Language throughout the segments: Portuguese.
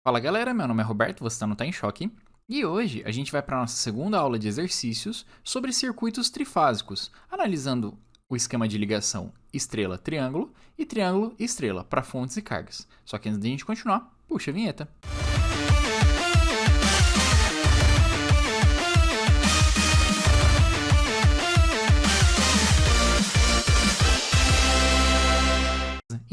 Fala galera, meu nome é Roberto, você está no Tá em Choque. E hoje a gente vai para a nossa segunda aula de exercícios sobre circuitos trifásicos, analisando o esquema de ligação estrela-triângulo e triângulo-estrela para fontes e cargas. Só que antes de a gente continuar, puxa a vinheta.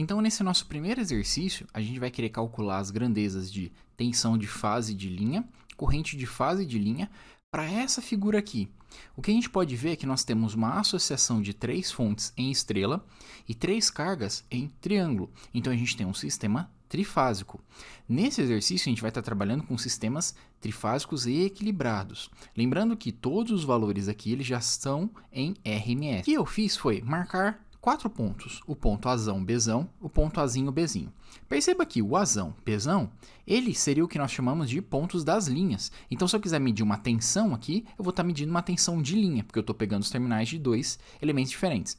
Então, nesse nosso primeiro exercício, a gente vai querer calcular as grandezas de tensão de fase de linha, corrente de fase de linha, para essa figura aqui. O que a gente pode ver é que nós temos uma associação de três fontes em estrela e três cargas em triângulo. Então, a gente tem um sistema trifásico. Nesse exercício, a gente vai estar trabalhando com sistemas trifásicos e equilibrados. Lembrando que todos os valores aqui eles já estão em RMS. O que eu fiz foi marcar 4 pontos, o ponto Azão, Bzão, o ponto Azinho, Bzinho. Perceba que o Azão, Bzão, ele seria o que nós chamamos de pontos das linhas. Então, se eu quiser medir uma tensão aqui, eu vou estar medindo uma tensão de linha, porque eu estou pegando os terminais de dois elementos diferentes.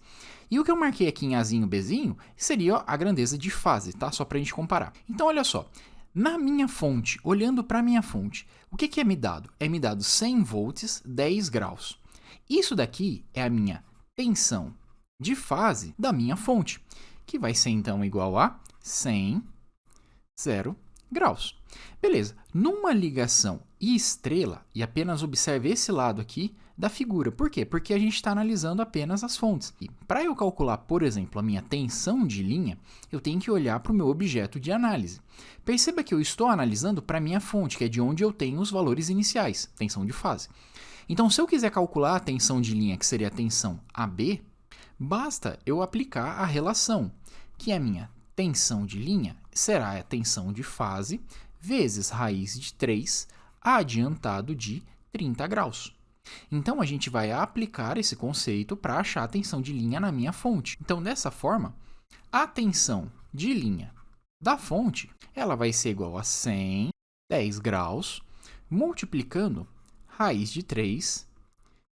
E o que eu marquei aqui em Azinho, Bzinho, seria a grandeza de fase, tá? Só para a gente comparar. Então, olha só. Na minha fonte, olhando para a minha fonte, o que é me dado? É me dado 100 volts, 10 graus. Isso daqui é a minha tensão de fase da minha fonte, que vai ser então igual a 100, 0 graus. Beleza, numa ligação estrela, e apenas observe esse lado aqui da figura. Por quê? Porque a gente está analisando apenas as fontes. E para eu calcular, por exemplo, a minha tensão de linha, eu tenho que olhar para o meu objeto de análise. Perceba que eu estou analisando para a minha fonte, que é de onde eu tenho os valores iniciais, tensão de fase. Então, se eu quiser calcular a tensão de linha, que seria a tensão AB, basta eu aplicar a relação, que a minha tensão de linha será a tensão de fase vezes raiz de 3 adiantado de 30 graus. Então, a gente vai aplicar esse conceito para achar a tensão de linha na minha fonte. Então, dessa forma, a tensão de linha da fonte ela vai ser igual a 100, 10 graus, multiplicando raiz de 3,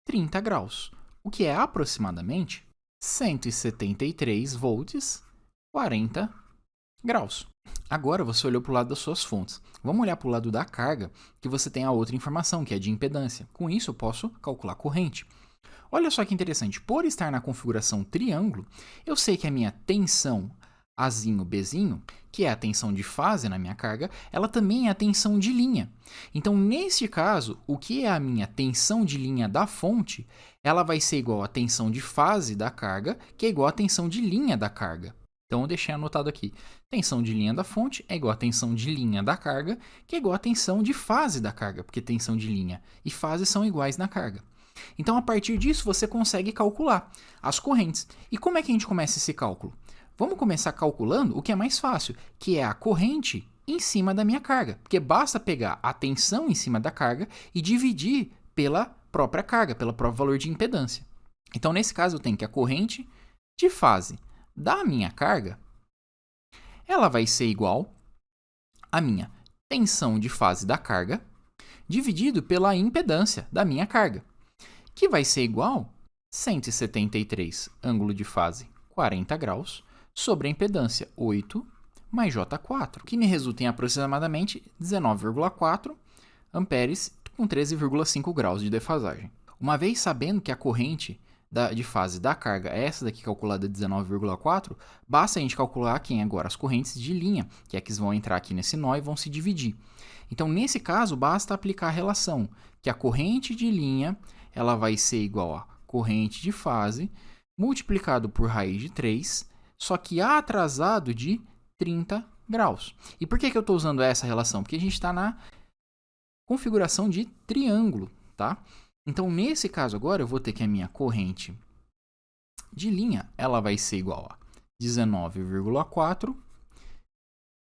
30 graus, o que é aproximadamente 173 volts, 40 graus. Agora você olhou para o lado das suas fontes. Vamos olhar para o lado da carga, que você tem a outra informação, que é de impedância. Com isso, eu posso calcular corrente. Olha só que interessante. Por estar na configuração triângulo, eu sei que a minha tensão Azinho, Bzinho, que é a tensão de fase na minha carga, ela também é a tensão de linha. Então, neste caso, o que é a minha tensão de linha da fonte, ela vai ser igual à tensão de fase da carga, que é igual à tensão de linha da carga. Então, eu deixei anotado aqui. Tensão de linha da fonte é igual à tensão de linha da carga, que é igual à tensão de fase da carga, porque tensão de linha e fase são iguais na carga. Então, a partir disso, você consegue calcular as correntes. E como é que a gente começa esse cálculo? Vamos começar calculando o que é mais fácil, que é a corrente em cima da minha carga. Porque basta pegar a tensão em cima da carga e dividir pela própria carga, pelo próprio valor de impedância. Então, nesse caso, eu tenho que a corrente de fase da minha carga, ela vai ser igual à minha tensão de fase da carga, dividido pela impedância da minha carga, que vai ser igual a 173 ângulo de fase 40 graus, sobre a impedância 8 mais J4, que me resulta em aproximadamente 19,4 amperes com 13,5 graus de defasagem. Uma vez sabendo que a corrente de fase da carga é essa daqui calculada 19,4, basta a gente calcular aqui agora as correntes de linha, que é que vão entrar aqui nesse nó e vão se dividir. Então, nesse caso, basta aplicar a relação, que a corrente de linha ela vai ser igual a corrente de fase multiplicado por raiz de 3, só que atrasado de 30 graus. E por que eu estou usando essa relação? Porque a gente está na configuração de triângulo, tá? Então, nesse caso agora, eu vou ter que a minha corrente de linha ela vai ser igual a 19,4,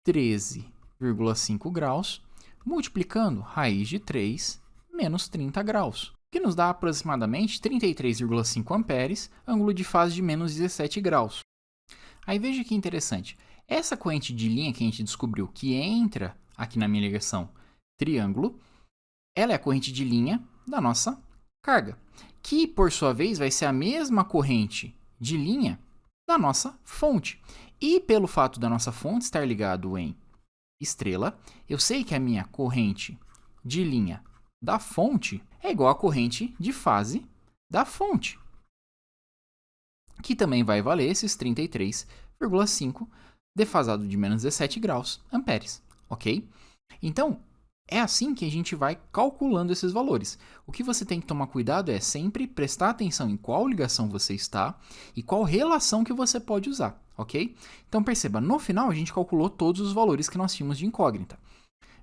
13,5 graus, multiplicando raiz de 3 menos 30 graus, que nos dá aproximadamente 33,5 amperes, ângulo de fase de menos 17 graus. Aí veja que interessante, essa corrente de linha que a gente descobriu que entra aqui na minha ligação triângulo, ela é a corrente de linha da nossa carga, que por sua vez vai ser a mesma corrente de linha da nossa fonte. E pelo fato da nossa fonte estar ligado em estrela. Eu sei que a minha corrente de linha da fonte é igual à corrente de fase da fonte, que também vai valer esses 33,5 defasado de menos 17 graus amperes, ok? Então, é assim que a gente vai calculando esses valores. O que você tem que tomar cuidado é sempre prestar atenção em qual ligação você está e qual relação que você pode usar, ok? Então, perceba, no final a gente calculou todos os valores que nós tínhamos de incógnita.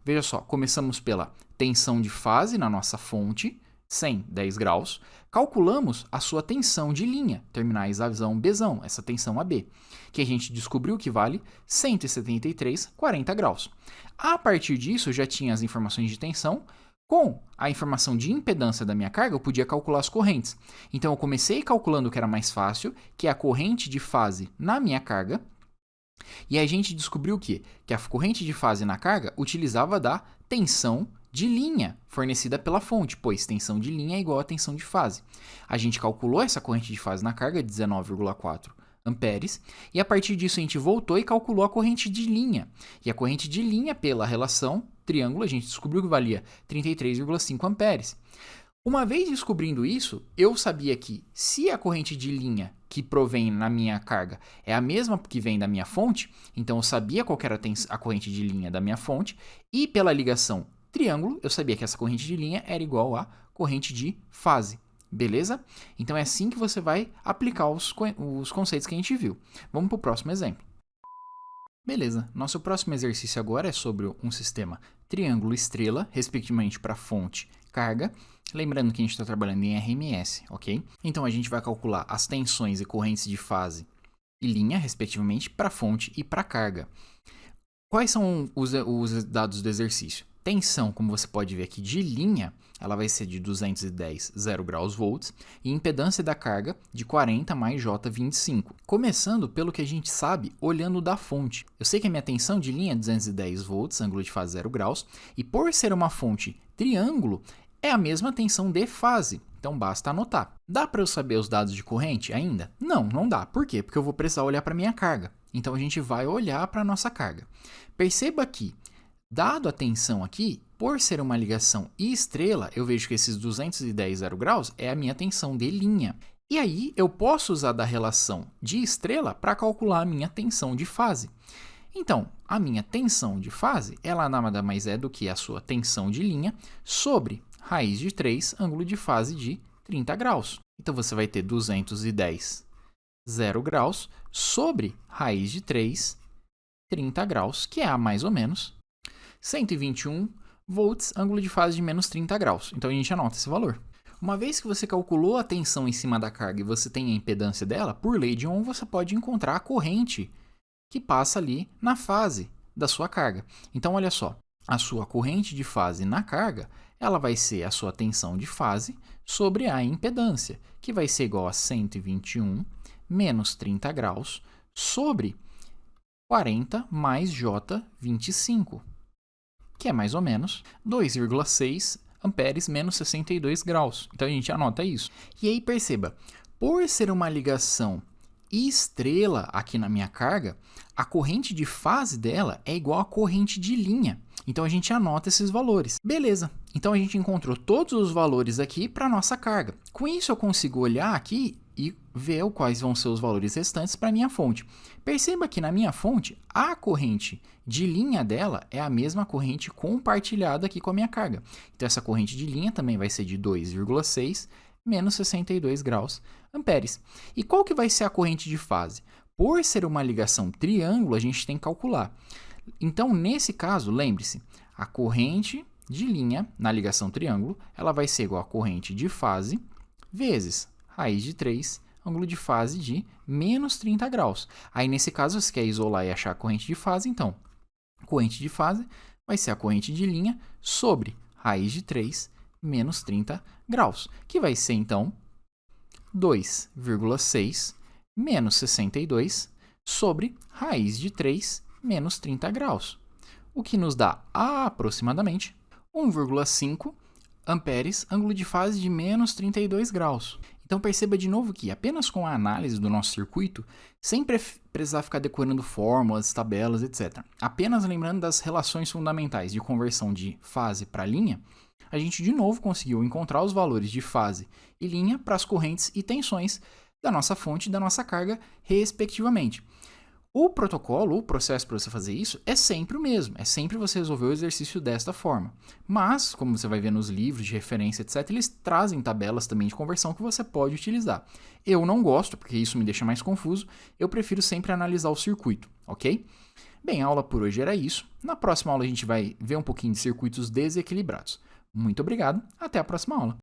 Veja só, começamos pela tensão de fase na nossa fonte, 100, 10 graus. Calculamos a sua tensão de linha, terminais Azão, Bzão, essa tensão AB, que a gente descobriu que vale 173, 40 graus. A partir disso, eu já tinha as informações de tensão. Com a informação de impedância da minha carga, eu podia calcular as correntes. Então, eu comecei calculando o que era mais fácil, que é a corrente de fase na minha carga. E a gente descobriu o quê? Que a corrente de fase na carga utilizava da tensão de linha fornecida pela fonte, pois tensão de linha é igual a tensão de fase. A gente calculou essa corrente de fase na carga de 19,4 amperes, e a partir disso a gente voltou e calculou a corrente de linha. E a corrente de linha, pela relação triângulo, a gente descobriu que valia 33,5 amperes. Uma vez descobrindo isso, eu sabia que se a corrente de linha que provém na minha carga é a mesma que vem da minha fonte, então eu sabia qual era a corrente de linha da minha fonte, e pela ligação triângulo, eu sabia que essa corrente de linha era igual à corrente de fase. Beleza? Então é assim que você vai aplicar os conceitos que a gente viu. Vamos para o próximo exemplo. Beleza, nosso próximo exercício agora é sobre um sistema triângulo-estrela, respectivamente para fonte, carga. Lembrando que a gente está trabalhando em RMS, ok? Então a gente vai calcular as tensões e correntes de fase e linha, respectivamente, para fonte e para carga. Quais são os dados do exercício? Tensão, como você pode ver aqui, de linha, ela vai ser de 210, 0 graus volts, e impedância da carga de 40 mais J25. Começando pelo que a gente sabe olhando da fonte. Eu sei que a minha tensão de linha é 210 volts, ângulo de fase 0 graus, e por ser uma fonte triângulo, é a mesma tensão de fase. Então basta anotar. Dá para eu saber os dados de corrente ainda? Não, não dá. Por quê? Porque eu vou precisar olhar para a minha carga. Então a gente vai olhar para a nossa carga. Perceba que, dado a tensão aqui, por ser uma ligação estrela, eu vejo que esses 210 0 graus é a minha tensão de linha. E aí eu posso usar da relação de estrela para calcular a minha tensão de fase. Então, a minha tensão de fase, ela nada mais é do que a sua tensão de linha sobre raiz de 3, ângulo de fase de 30 graus. Então, você vai ter 210 0 graus sobre raiz de 3, 30 graus, que é a mais ou menos 121 volts, ângulo de fase de menos 30 graus. Então, a gente anota esse valor. Uma vez que você calculou a tensão em cima da carga e você tem a impedância dela, por lei de Ohm, você pode encontrar a corrente que passa ali na fase da sua carga. Então, olha só, a sua corrente de fase na carga, ela vai ser a sua tensão de fase sobre a impedância, que vai ser igual a 121 menos 30 graus sobre 40 mais J25, que é mais ou menos 2,6 amperes menos 62 graus. Então, a gente anota isso. E aí, perceba, por ser uma ligação estrela aqui na minha carga, a corrente de fase dela é igual à corrente de linha. Então, a gente anota esses valores. Beleza. Então, a gente encontrou todos os valores aqui para a nossa carga. Com isso, eu consigo olhar aqui e ver quais vão ser os valores restantes para a minha fonte. Perceba que na minha fonte, a corrente de linha dela é a mesma corrente compartilhada aqui com a minha carga. Então, essa corrente de linha também vai ser de 2,6 menos 62 graus amperes. E qual que vai ser a corrente de fase? Por ser uma ligação triângulo, a gente tem que calcular. Então, nesse caso, lembre-se, a corrente de linha na ligação triângulo, ela vai ser igual a corrente de fase vezes raiz de 3, ângulo de fase de menos 30 graus. Aí, nesse caso, você quer isolar e achar a corrente de fase, então, corrente de fase vai ser a corrente de linha sobre raiz de 3 menos 30 graus, que vai ser, então, 2,6 menos 62 sobre raiz de 3 menos 30 graus, o que nos dá aproximadamente 1,5 amperes, ângulo de fase de menos 32 graus. Então perceba de novo que apenas com a análise do nosso circuito, sem precisar ficar decorando fórmulas, tabelas, etc. Apenas lembrando das relações fundamentais de conversão de fase para linha, a gente de novo conseguiu encontrar os valores de fase e linha para as correntes e tensões da nossa fonte e da nossa carga, respectivamente. O protocolo, o processo para você fazer isso é sempre o mesmo, é sempre você resolver o exercício desta forma. Mas, como você vai ver nos livros de referência, etc., eles trazem tabelas também de conversão que você pode utilizar. Eu não gosto, porque isso me deixa mais confuso, eu prefiro sempre analisar o circuito, ok? Bem, a aula por hoje era isso. Na próxima aula a gente vai ver um pouquinho de circuitos desequilibrados. Muito obrigado, até a próxima aula.